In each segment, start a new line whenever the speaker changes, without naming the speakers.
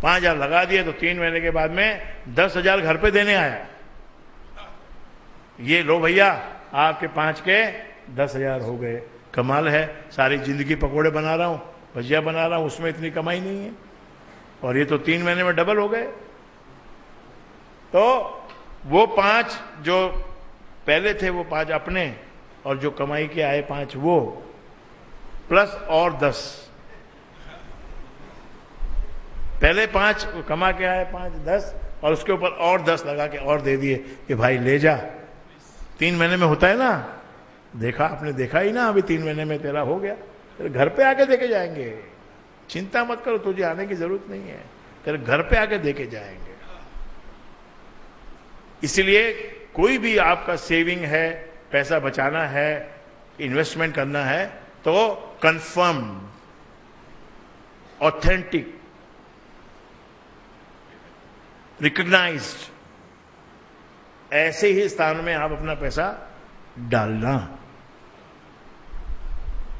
5,000 लगा दिए तो 3 महीने के बाद में 10,000 घर पे देने आया। ये लो भैया आपके 5 के 10,000 हो गए। कमाल है, सारी जिंदगी पकोड़े बना रहा हूं, भजिया बना रहा हूं, उसमें इतनी कमाई नहीं है, और ये तो 3 महीने में डबल हो गए। तो वो 5 जो पहले थे वो 5 अपने, और जो कमाई के आए 5 वो, प्लस और 10। पहले 5 कमा के आए 5, 10, और उसके ऊपर और 10 लगा के और दे दिए कि भाई ले जा। 3 महीने में होता है ना, देखा आपने, देखा ही ना, अभी 3 महीने में तेरा हो गया। तेरे घर पे आके देके जाएंगे, चिंता मत करो, तुझे आने की जरूरत नहीं है, तेरे घर पे आके देके जाएंगे। इसलिए कोई भी आपका सेविंग है, पैसा बचाना है, इन्वेस्टमेंट करना है, तो कंफर्म, ऑथेंटिक, रिकॉग्नाइज्ड ऐसे ही स्थान में आप अपना पैसा डालना।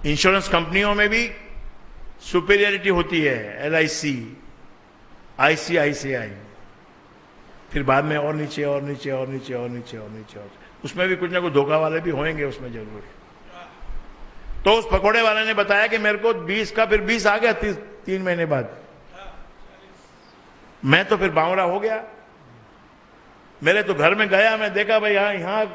इंश्योरेंस कंपनियों में भी सुपीरियरिटी होती है, LIC, ICICI, फिर बाद में और नीचे और नीचे और नीचे और नीचे और नीचे और उसमें भी कुछ ना कुछ धोखा वाले भी होंगे उसमें जरूर। तो उस पकोड़े वाले ने बताया कि मेरे को 20 का फिर 20 आ गया 3 महीने बाद। मैं तो फिर बावरा हो गया। मेरे तो घर में गया, मैं देखा भाई यहाँ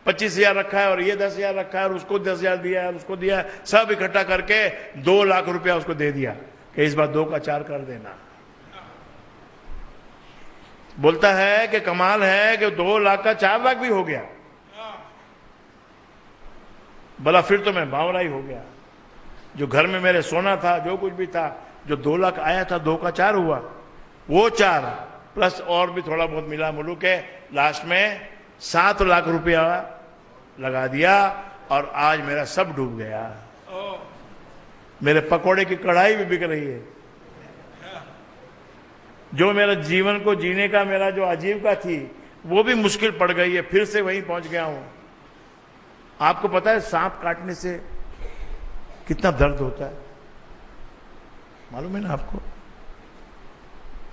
25,000 रखा है और ये 10,000 रखा है और उसको 10,000 दिया है और उसको दिया है, सब इकट्ठा करके 2 लाख रुपया उसको दे दिया कि इस बार 2 का 4 कर देना। बोलता है कि कमाल है कि 2 लाख का 4 लाख भी हो गया। बोला फिर तो मैं बावरा ही हो गया। जो घर में मेरे सोना था, जो कुछ भी था, जो 2 लाख आया था, 2 का 4 हुआ, वो 4 प्लस और भी थोड़ा बहुत मिला मुलू के, लास्ट में 7 लाख रुपया लगा दिया और आज मेरा सब डूब गया। मेरे पकोड़े की कढ़ाई भी बिक रही है। जो मेरा जीवन को जीने का मेरा जो आजीविका थी वो भी मुश्किल पड़ गई है, फिर से वहीं पहुंच गया हूं। आपको पता है सांप काटने से कितना दर्द होता है, मालूम है ना आपको?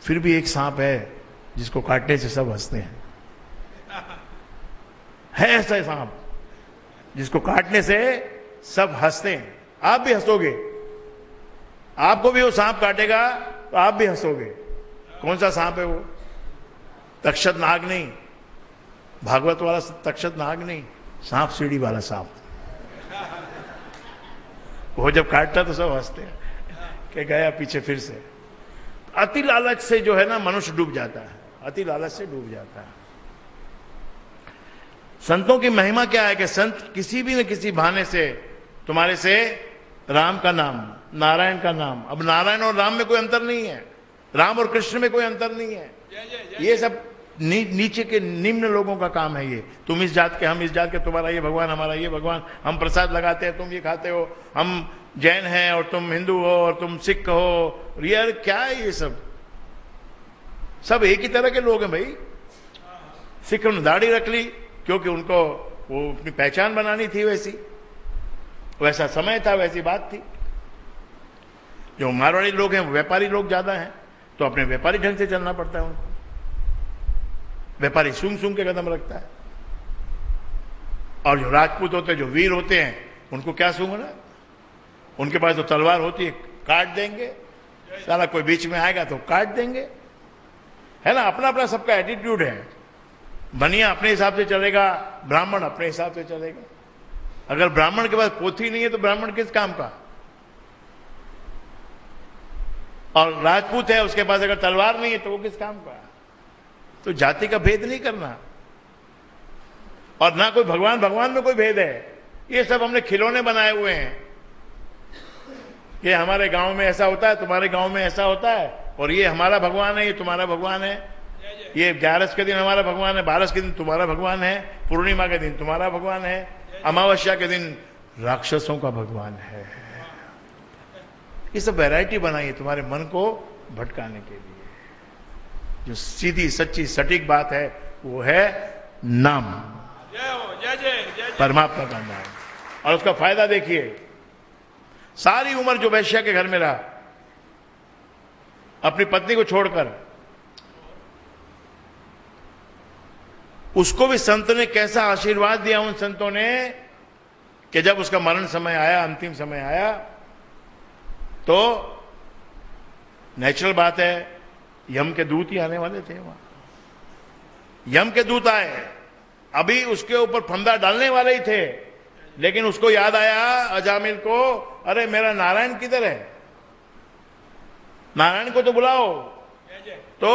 फिर भी एक सांप है जिसको काटने से सब हंसते हैं। है ऐसा सांप जिसको काटने से सब हंसते हैं। आप भी हंसोगे, आपको भी वो सांप काटेगा तो आप भी हंसोगे। कौन सा सांप है वो? तक्षक नाग नहीं, भागवत वाला तक्षक नाग नहीं, सांप सीढ़ी वाला सांप। वो जब काटता तो सब हंसते हैं कि गया पीछे फिर से। अति लालच से जो है ना मनुष्य डूब जाता है, अति लालच से डूब जाता है। संतों की महिमा क्या है कि संत किसी भी न किसी बहाने से तुम्हारे से राम का नाम, नारायण का नाम, अब नारायण और राम में कोई अंतर नहीं है, राम और कृष्ण में कोई अंतर नहीं है। ये सब नीचे के निम्न लोगों का काम है। ये तुम इस जात के, हम इस जात के, तुम्हारा ये भगवान, हमारा ये भगवान, हम प्रसाद लगाते हैं, तुम ये खाते हो, हम जैन हैं और तुम हिंदू हो और तुम सिख हो। यार क्या है ये सब? सब एक ही तरह के लोग हैं भाई। सिख ने दाढ़ी रख ली क्योंकि उनको वो अपनी पहचान बनानी थी, वैसा समय था, वैसी बात थी। जो मारवाड़ी लोग हैं, व्यापारी लोग ज्यादा हैं, तो अपने व्यापारी ढंग से चलना पड़ता है उनको। व्यापारी सूंघ सूंघ के कदम रखता है। और जो राजपूत होते हैं, जो वीर होते हैं, उनको क्या सूंघना? उनके पास तो तलवार होती है, काट देंगे। साला कोई बीच में आएगा तो काट देंगे, है ना? अपना अपना सबका एटीट्यूड है। बनिया अपने हिसाब से चलेगा, ब्राह्मण अपने हिसाब से चलेगा। अगर ब्राह्मण के पास पोथी नहीं है तो ब्राह्मण किस काम का? और राजपूत है, उसके पास अगर तलवार नहीं है तो वो किस काम का? तो जाति का भेद नहीं करना, और ना कोई भगवान भगवान में कोई भेद है। ये सब हमने खिलौने बनाए हुए हैं कि हमारे गांव में ऐसा होता है, तुम्हारे गांव में ऐसा होता है, और ये हमारा भगवान है, ये तुम्हारा भगवान है, ये 11 के दिन हमारा भगवान है, 12 के दिन तुम्हारा भगवान है, पूर्णिमा के दिन तुम्हारा भगवान है, अमावस्या के दिन राक्षसों का भगवान है। ये सब वैरायटी बनाई है तुम्हारे मन को भटकाने के लिए। जो सीधी सच्ची सटीक बात है वो है नाम, परमात्मा का नाम। और उसका फायदा देखिए, सारी उम्र जो वैश्या के घर में रहा, अपनी पत्नी को छोड़कर। उसको भी संत ने कैसा आशीर्वाद दिया, उन संतों ने, कि जब उसका मरण समय आया, अंतिम समय आया, तो नेचुरल बात है, यम के दूत ही आने वाले थे वहां। यम के दूत आए, अभी उसके ऊपर फंदा डालने वाले ही थे, लेकिन उसको याद आया अजामिल को, अरे मेरा नारायण किधर है, नारायण को तो बुलाओ। तो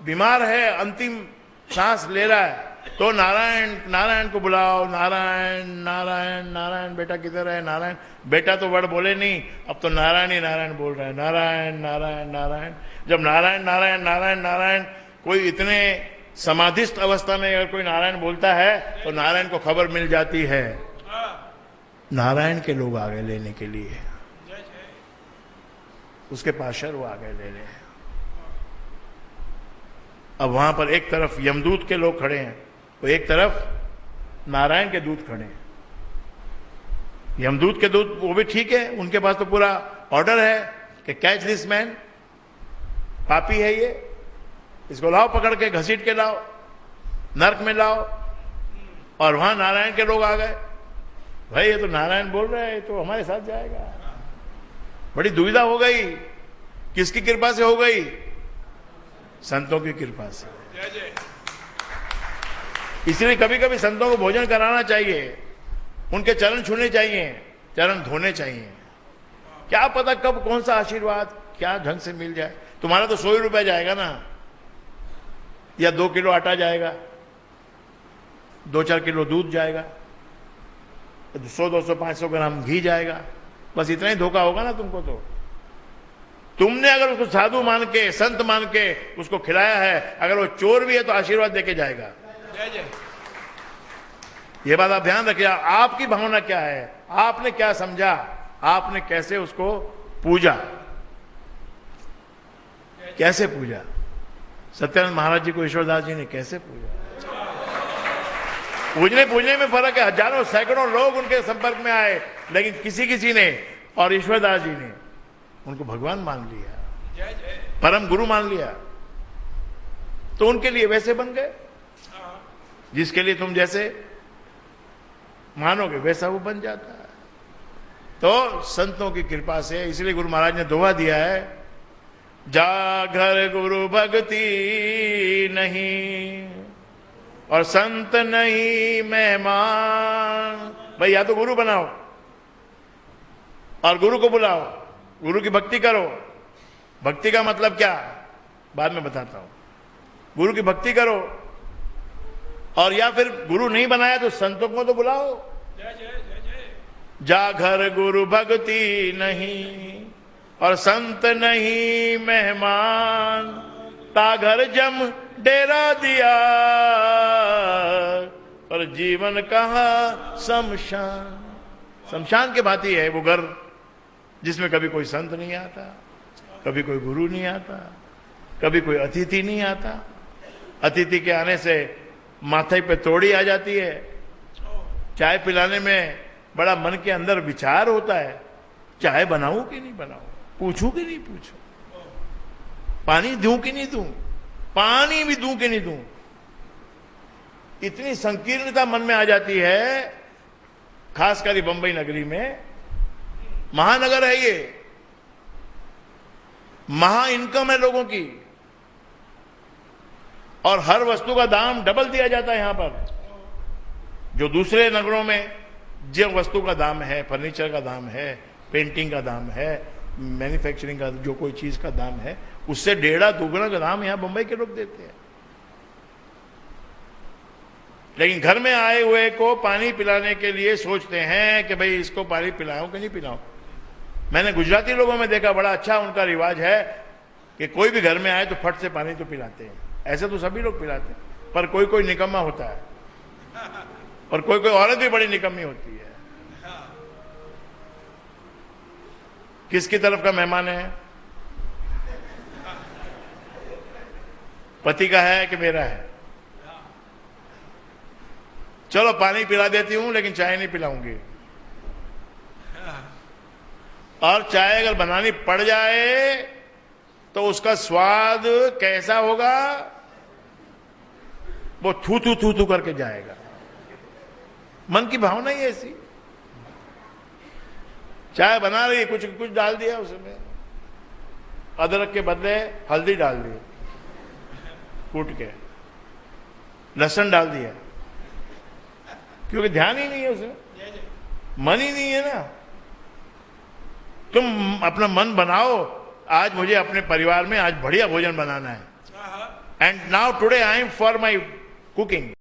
बीमार है, अंतिम सांस ले रहा है, तो नारायण नारायण को बुलाओ, नारायण नारायण नारायण, बेटा किधर है नारायण। बेटा तो वर्ड बोले नहीं, अब तो नारायण ही नारायण बोल रहे हैं, नारायण नारायण नारायण। जब नारायण नारायण नारायण नारायण, कोई इतने समाधिस्थ अवस्था में अगर कोई नारायण बोलता है तो नारायण को खबर मिल जाती है, नारायण के लोग आ गए लेने के लिए, उसके पाशर वो आ गए लेने। अब वहां पर एक तरफ यमदूत के लोग खड़े हैं, तो एक तरफ नारायण के दूत खड़े हैं। यमदूत के दूत वो भी ठीक है, उनके पास तो पूरा ऑर्डर है कि कैच दिस मैन, पापी है ये, इसको लाओ, पकड़ के घसीट के लाओ, नरक में लाओ। और वहां नारायण के लोग आ गए, भाई ये तो नारायण बोल रहे हैं, तो हमारे साथ जाएगा। बड़ी दुविधा हो गई, किसकी कृपा से हो गई? संतों की कृपा से। इसलिए कभी कभी संतों को भोजन कराना चाहिए, उनके चरण छूने चाहिए, चरण धोने चाहिए। क्या पता कब कौन सा आशीर्वाद क्या ढंग से मिल जाए। तुम्हारा तो 100 रुपया जाएगा ना, या 2 किलो आटा जाएगा, 2-4 किलो दूध जाएगा, 100-200 500 ग्राम घी जाएगा, बस इतना ही धोखा होगा ना तुमको। तो तुमने अगर उसको साधु मान के, संत मान के उसको खिलाया है, अगर वो चोर भी है तो आशीर्वाद देके जाएगा। ये बात आप ध्यान रखिए। आपकी भावना क्या है, आपने क्या समझा, आपने कैसे उसको पूजा, कैसे पूजा। सत्यानंद महाराज जी को ईश्वरदास जी ने कैसे पूजा। पूजने में फर्क है। हजारों सैकड़ों लोग उनके संपर्क में आए, लेकिन किसी ने, और ईश्वरदास जी ने उनको भगवान मान लिया, परम गुरु मान लिया, तो उनके लिए वैसे बन गए। जिसके लिए तुम जैसे मानोगे वैसा वो बन जाता है। तो संतों की कृपा से, इसलिए गुरु महाराज ने दोहा दिया है, जागर गुरु भक्ति नहीं और संत नहीं मेहमान। भाई या तो गुरु बनाओ और गुरु को बुलाओ, गुरु की भक्ति करो। भक्ति का मतलब क्या, बाद में बताता हूं। गुरु की भक्ति करो, और या फिर गुरु नहीं बनाया तो संतों को तो बुलाओ। जा घर गुरु भक्ति नहीं और संत नहीं मेहमान, ता घर जम डेरा दिया पर जीवन कहा शमशान। शमशान के भांति है वो घर, जिसमें कभी कोई संत नहीं आता, कभी कोई गुरु नहीं आता, कभी कोई अतिथि नहीं आता। अतिथि के आने से माथे पे तोड़ी आ जाती है। चाय पिलाने में बड़ा मन के अंदर विचार होता है, चाय बनाऊं कि नहीं बनाऊं, पूछूं कि नहीं पूछूं, पानी दूं कि नहीं दूं, पानी भी दूं कि नहीं दूं। इतनी संकीर्णता मन में आ जाती है, खासकर बंबई नगरी में। महानगर है ये, महा इनकम है लोगों की, और हर वस्तु का दाम डबल दिया जाता है यहां पर। जो दूसरे नगरों में जो वस्तु का दाम है, फर्नीचर का दाम है, पेंटिंग का दाम है, मैन्युफैक्चरिंग का जो कोई चीज का दाम है, उससे 1.5 दुगना का दाम यहां बंबई के लोग देते हैं। लेकिन घर में आए हुए को पानी पिलाने के लिए सोचते हैं कि भाई इसको पानी पिलाऊं कि नहीं पिलाऊं। मैंने गुजराती लोगों में देखा, बड़ा अच्छा उनका रिवाज है कि कोई भी घर में आए तो फट से पानी तो पिलाते हैं। ऐसे तो सभी लोग पिलाते हैं, पर कोई कोई निकम्मा होता है, और कोई कोई औरत भी बड़ी निकम्मी होती है। किसकी तरफ का मेहमान है, पति का है कि मेरा है? चलो पानी पिला देती हूं, लेकिन चाय नहीं पिलाऊंगी। और चाय अगर बनानी पड़ जाए तो उसका स्वाद कैसा होगा? वो थू थू थू थू करके जाएगा। मन की भावना ही ऐसी। चाय बना रही है, कुछ कुछ डाल दिया उसमें, अदरक के बदले हल्दी डाल दी कूट के, लहसुन डाल दिया, क्योंकि ध्यान ही नहीं है उसमें, मन ही नहीं है ना। तुम अपना मन बनाओ, आज मुझे अपने परिवार में आज बढ़िया भोजन बनाना है, and now today I am for my cooking.